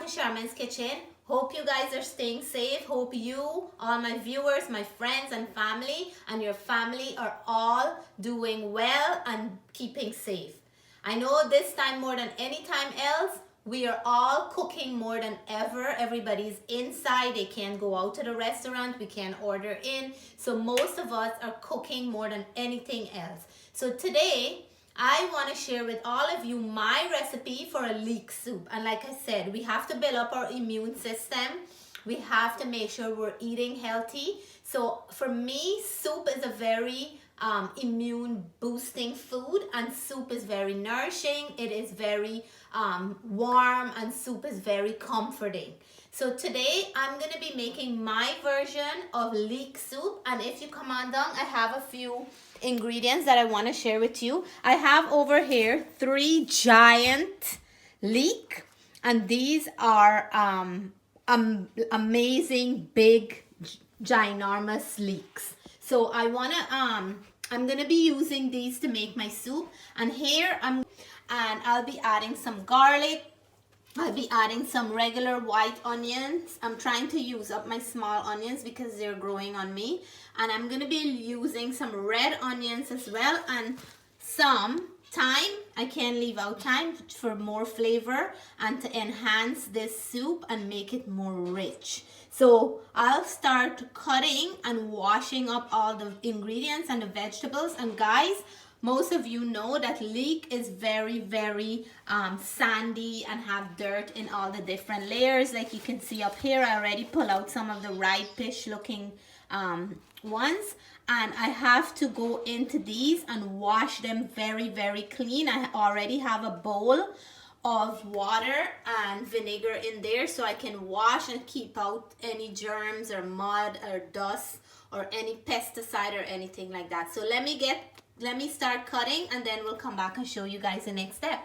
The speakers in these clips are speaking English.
Charmaine's Kitchen. Hope you guys are staying safe. Hope you, all my viewers, my friends and family, and your family are all doing well and keeping safe. I know this time more than any time else, we are all cooking more than ever. Everybody's inside. They can't go out to the restaurant. We can't order in. So most of us are cooking more than anything else. So today, I want to share with all of you my recipe for a leek soup. And like I said, we have to build up our immune system. We have to make sure we're eating healthy. So for me, soup is a very immune boosting food, and soup is very nourishing. It is very warm, and soup is very comforting. So today I'm going to be making my version of leek soup, and if you come on down, I have a few ingredients that I want to share with you. I have over here 3 giant leek, and these are amazing big ginormous leeks. So I'm gonna be using these to make my soup, and here I'll be adding some garlic. I'll be adding some regular white onions. I'm trying to use up my small onions because they're growing on me. And I'm going to be using some red onions as well, and some thyme. I can't leave out thyme for more flavor and to enhance this soup and make it more rich. So I'll start cutting and washing up all the ingredients and the vegetables. And guys, most of you know that leek is very, very sandy and have dirt in all the different layers. Like you can see up here, I already pull out some of the ripe-ish looking ones. And I have to go into these and wash them very, very clean. I already have a bowl of water and vinegar in there so I can wash and keep out any germs or mud or dust or any pesticide or anything like that. So let me start cutting, and then we'll come back and show you guys the next step.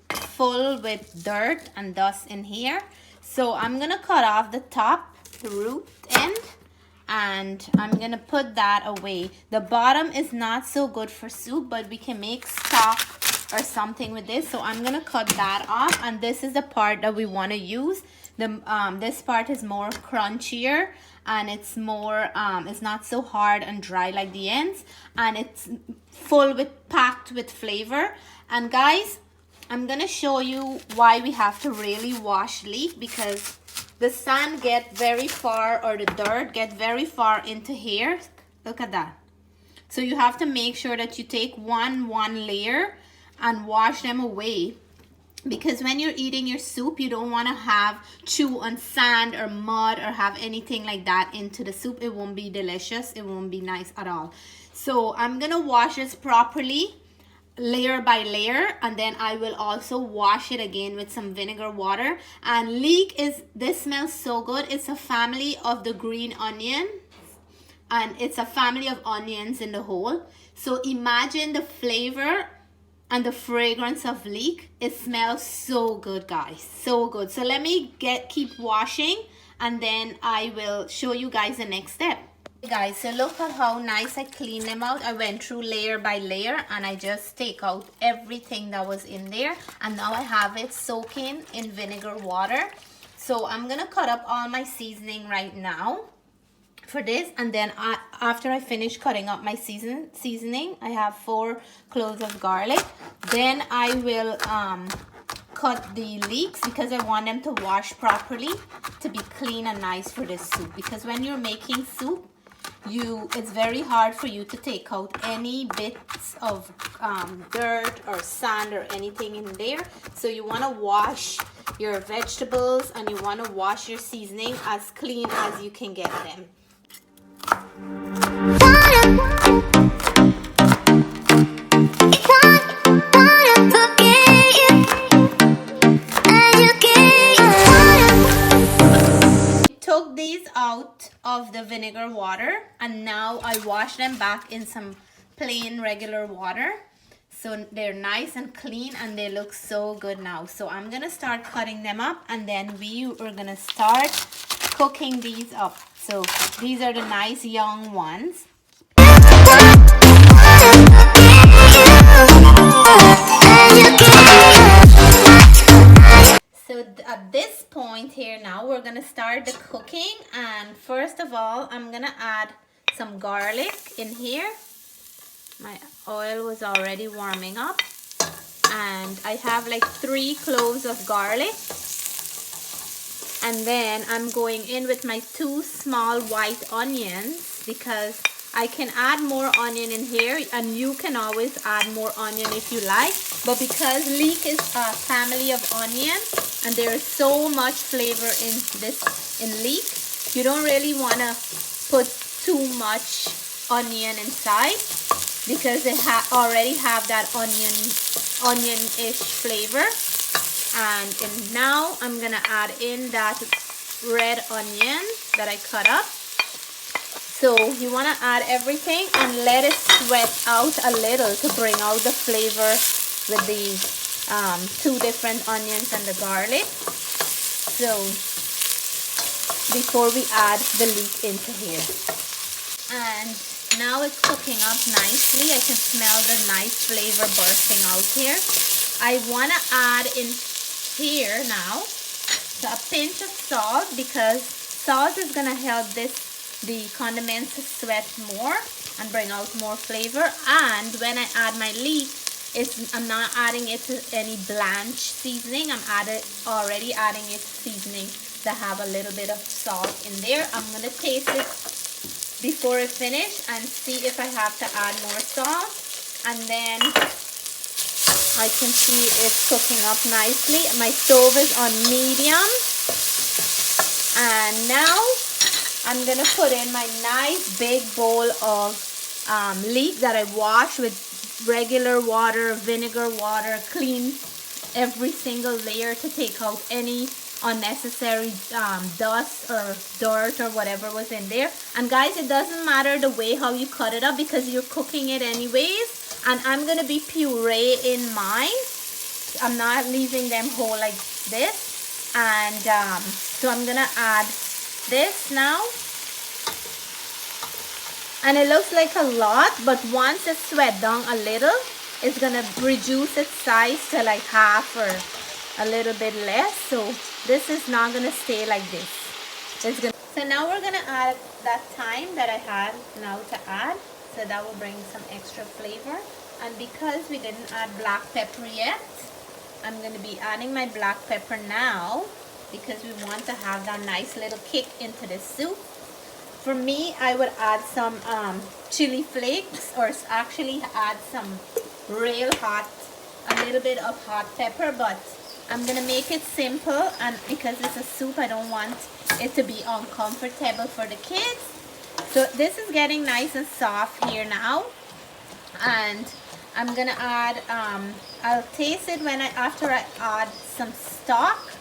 Full with dirt and dust in here. So I'm gonna cut off the top, the root end, and I'm gonna put that away. The bottom is not so good for soup, but we can make stock or something with this. So I'm gonna cut that off, and this is the part that we want to use. This part is more crunchier, and it's more it's not so hard and dry like the ends, and it's packed with flavor. And guys, I'm gonna show you why we have to really wash leek, because the sand get very far, or the dirt get very far into here. Look at that. So you have to make sure that you take one layer and wash them away, because when you're eating your soup, you don't want to have chew on sand or mud or have anything like that into the soup. It won't be delicious. It won't be nice at all. So I'm gonna wash this properly, layer by layer, and then I will also wash it again with some vinegar water. And leek this smells so good. It's a family of the green onion, and it's a family of onions in the whole. So imagine the flavor and the fragrance of leek. It smells so good, guys, so good. So let me keep washing, and then I will show you guys the next step. Guys, so look at how nice I cleaned them out. I went through layer by layer, and I just take out everything that was in there, and now I have it soaking in vinegar water. So I'm gonna cut up all my seasoning right now for this, and then after I finish cutting up my seasoning, I have 4 cloves of garlic. Then I will cut the leeks, because I want them to wash properly to be clean and nice for this soup. Because when you're making soup, it's very hard for you to take out any bits of dirt or sand or anything in there. So you want to wash your vegetables, and you want to wash your seasoning as clean as you can get them. Took these out of the vinegar water, and now I wash them back in some plain regular water. So they're nice and clean, and they look so good now. So I'm gonna start cutting them up, and then we are gonna start cooking these up. So these are the nice young ones. So at this point here now, we're gonna start the cooking. And first of all, I'm gonna add some garlic in here. My oil was already warming up. And I have like 3 cloves of garlic. And then I'm going in with my 2 small white onions, because I can add more onion in here, and you can always add more onion if you like. But because leek is a family of onion and there is so much flavor in leek, you don't really want to put too much onion inside, because they already have that onion-ish flavor. And now I'm gonna add in that red onion that I cut up. So you want to add everything and let it sweat out a little to bring out the flavor with the 2 different onions and the garlic. So before we add the leek into here. And now it's cooking up nicely. I can smell the nice flavor bursting out here. I want to add in here now a pinch of salt, because salt is going to help the condiments to sweat more and bring out more flavor. And when I add my leek, I'm not adding it to any blanch seasoning. I'm already adding it to seasoning to have a little bit of salt in there. I'm going to taste it before I finish and see if I have to add more salt. And then I can see it's cooking up nicely. My stove is on medium. And now I'm going to put in my nice big bowl of leek that I washed with regular water, vinegar water, clean every single layer to take out any unnecessary dust or dirt or whatever was in there. And guys, it doesn't matter the way how you cut it up, because you're cooking it anyways. And I'm going to be puree in mine. I'm not leaving them whole like this. And so I'm going to add this now. And it looks like a lot, but once it's sweat down a little, it's going to reduce its size to like half or a little bit less. So this is not going to stay like this. So now we're going to add that thyme that I had now to add. So that will bring some extra flavor. And because we didn't add black pepper yet, I'm going to be adding my black pepper now, because we want to have that nice little kick into the soup. For me, I would add some chili flakes, or actually add some real hot, a little bit of hot pepper, but I'm going to make it simple, and because it's a soup, I don't want it to be uncomfortable for the kids. So this is getting nice and soft here now, and I'm going to add, I'll taste it after I add some stock.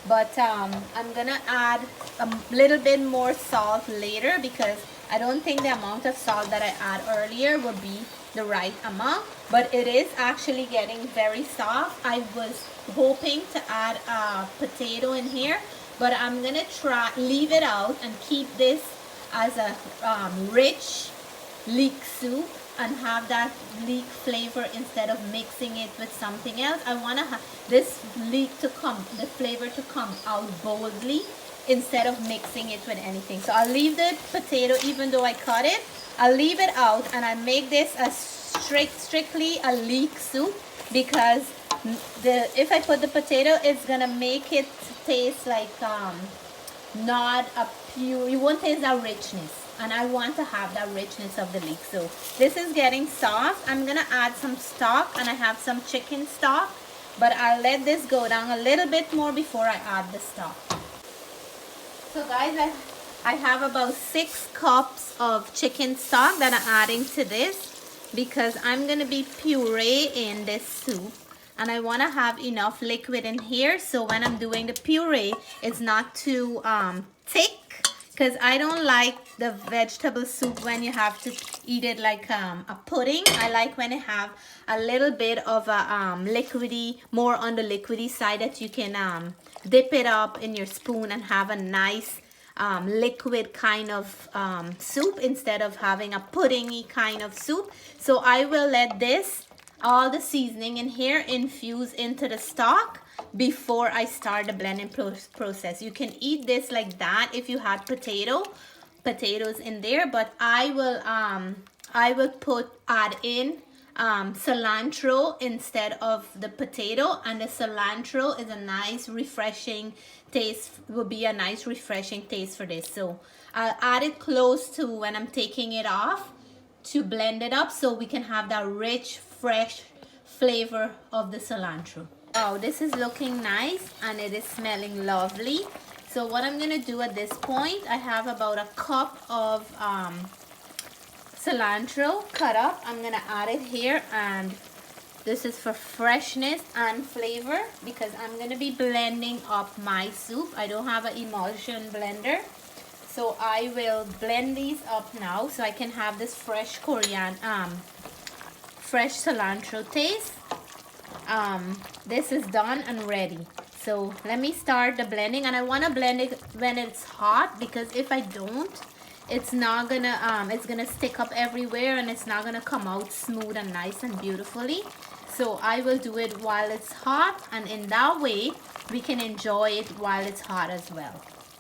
But I'm gonna add a little bit more salt later, because I don't think the amount of salt that I add earlier would be the right amount. But it is actually getting very soft. I was hoping to add a potato in here, but I'm gonna leave it out and keep this as a rich leek soup and have that leek flavor instead of mixing it with something else. I want to have this leek to come, the flavor to come out boldly instead of mixing it with anything. So I'll leave the potato, even though I cut it, I'll leave it out, and I make this a strictly a leek soup, because if I put the potato, it's gonna make it taste like not a pure, you won't taste that richness. And I want to have that richness of the leek. So this is getting soft. I'm going to add some stock, and I have some chicken stock. But I'll let this go down a little bit more before I add the stock. So guys, I have about 6 cups of chicken stock that I'm adding to this, because I'm going to be pureeing this soup. And I want to have enough liquid in here, so when I'm doing the puree, it's not too thick. Because I don't like the vegetable soup when you have to eat it like a pudding. I like when it have a little bit of a liquidy, more on the liquidy side, that you can dip it up in your spoon and have a nice liquid kind of soup instead of having a puddingy kind of soup. So I will let this, all the seasoning in here, infuse into the stock. before I start the blending process. You can eat this like that if you had potatoes in there, but I will add in cilantro instead of the potato, and the cilantro is a nice refreshing taste, will be a nice refreshing taste for this. So I'll add it close to when I'm taking it off to blend it up so we can have that rich fresh flavor of the cilantro. Oh, this is looking nice and it is smelling lovely. So what I'm gonna do at this point, I have about a cup of cilantro cut up. I'm gonna add it here, and this is for freshness and flavor because I'm gonna be blending up my soup. I don't have an emulsion blender, so I will blend these up now so I can have this fresh fresh cilantro taste. This is done and ready. So let me start the blending, and I want to blend it when it's hot because if I don't, it's not gonna it's gonna stick up everywhere and it's not gonna come out smooth and nice and beautifully. So I will do it while it's hot, and in that way we can enjoy it while it's hot as well.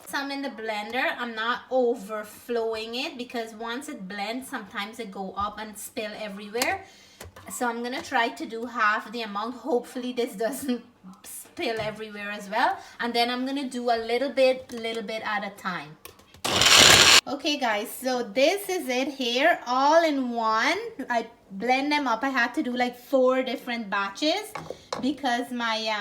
Some in the blender, I'm not overflowing it because once it blends, sometimes it go up and spill everywhere. So I'm gonna try to do half the amount. Hopefully this doesn't spill everywhere as well. And then I'm gonna do a little bit at a time. Okay guys, so this is it here, all in one. I blend them up. I had to do like 4 different batches because my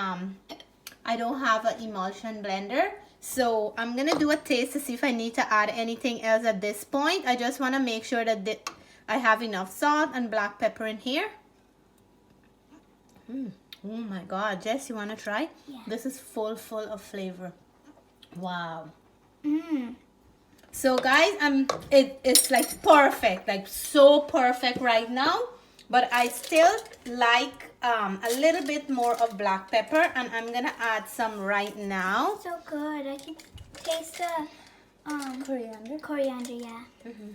I don't have an emulsion blender. So I'm gonna do a taste to see if I need to add anything else at this point. I just want to make sure that I have enough salt and black pepper in here. Oh my god, Jess, you want to try? Yeah. This is full of flavor. Wow. So guys, it's like perfect, like so perfect right now, but I still like a little bit more of black pepper, and I'm gonna add some right now. So good. I can taste the Coriander. coriander, yeah.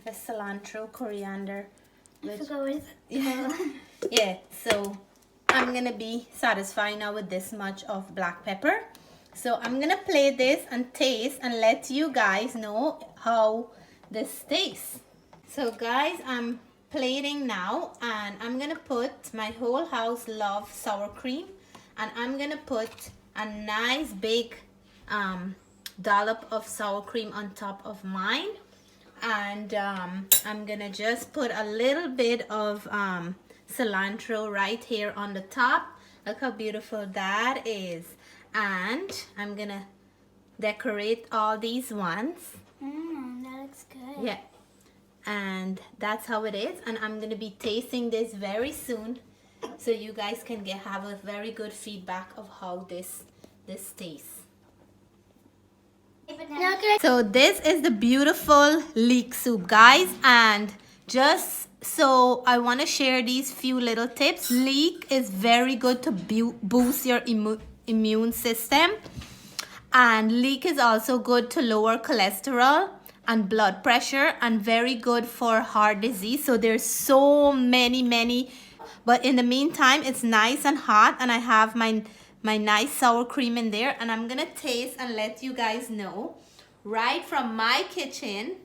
The cilantro, coriander. I forgot what it's Yeah, so I'm gonna be satisfied now with this much of black pepper. So I'm gonna play this and taste and let you guys know how this tastes. So guys, I'm plating now, and I'm gonna put my whole house love sour cream, and I'm gonna put a nice big dollop of sour cream on top of mine, and I'm gonna just put a little bit of cilantro right here on the top. Look how beautiful that is. And I'm gonna decorate all these ones. that looks good. Yeah, and that's how it is. And I'm gonna be tasting this very soon, so you guys can have a very good feedback of how this tastes. So this is the beautiful leek soup, guys, and just so I want to share these few little tips. Leek is very good to boost your immune system, and leek is also good to lower cholesterol and blood pressure, and very good for heart disease. So there's so many, but in the meantime, it's nice and hot, and I have my nice sour cream in there, and I'm gonna taste and let you guys know right from my kitchen,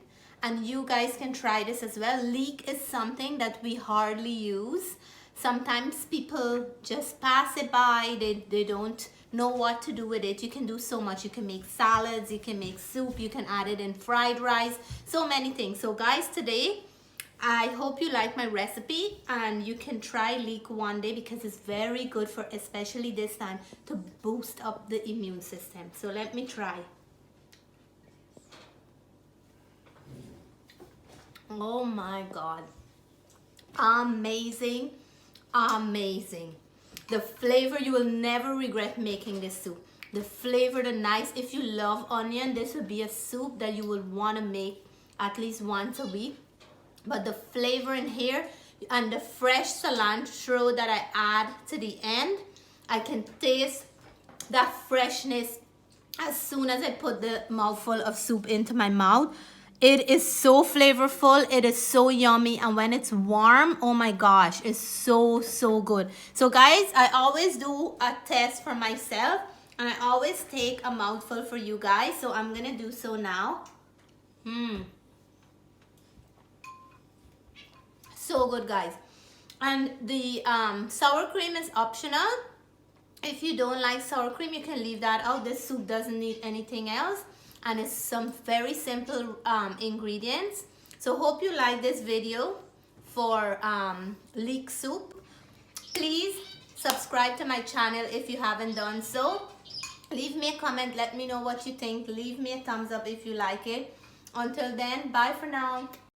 and you guys can try this as well. Leek is something that we hardly use. Sometimes people just pass it by, they don't know what to do with it. You can do so much. You can make salads, you can make soup, you can add it in fried rice, so many things. So guys, today I hope you like my recipe, and you can try leek one day because it's very good for, especially this time, to boost up the immune system. So let me try. Oh my god, amazing. The flavor, you will never regret making this soup. The flavor, the nice, if you love onion, this would be a soup that you would want to make at least once a week. But the flavor in here and the fresh cilantro that I add to the end, I can taste that freshness as soon as I put the mouthful of soup into my mouth. It is so flavorful. It is so yummy. And when it's warm, oh my gosh, it's so, so good. So guys, I always do a test for myself. And I always take a mouthful for you guys. So I'm going to do so now. So good, guys. And the sour cream is optional. If you don't like sour cream, you can leave that out. This soup doesn't need anything else. And it's some very simple ingredients. So hope you like this video for leek soup. Please subscribe to my channel if you haven't done so. Leave me a comment. Let me know what you think. Leave me a thumbs up if you like it. Until then, bye for now.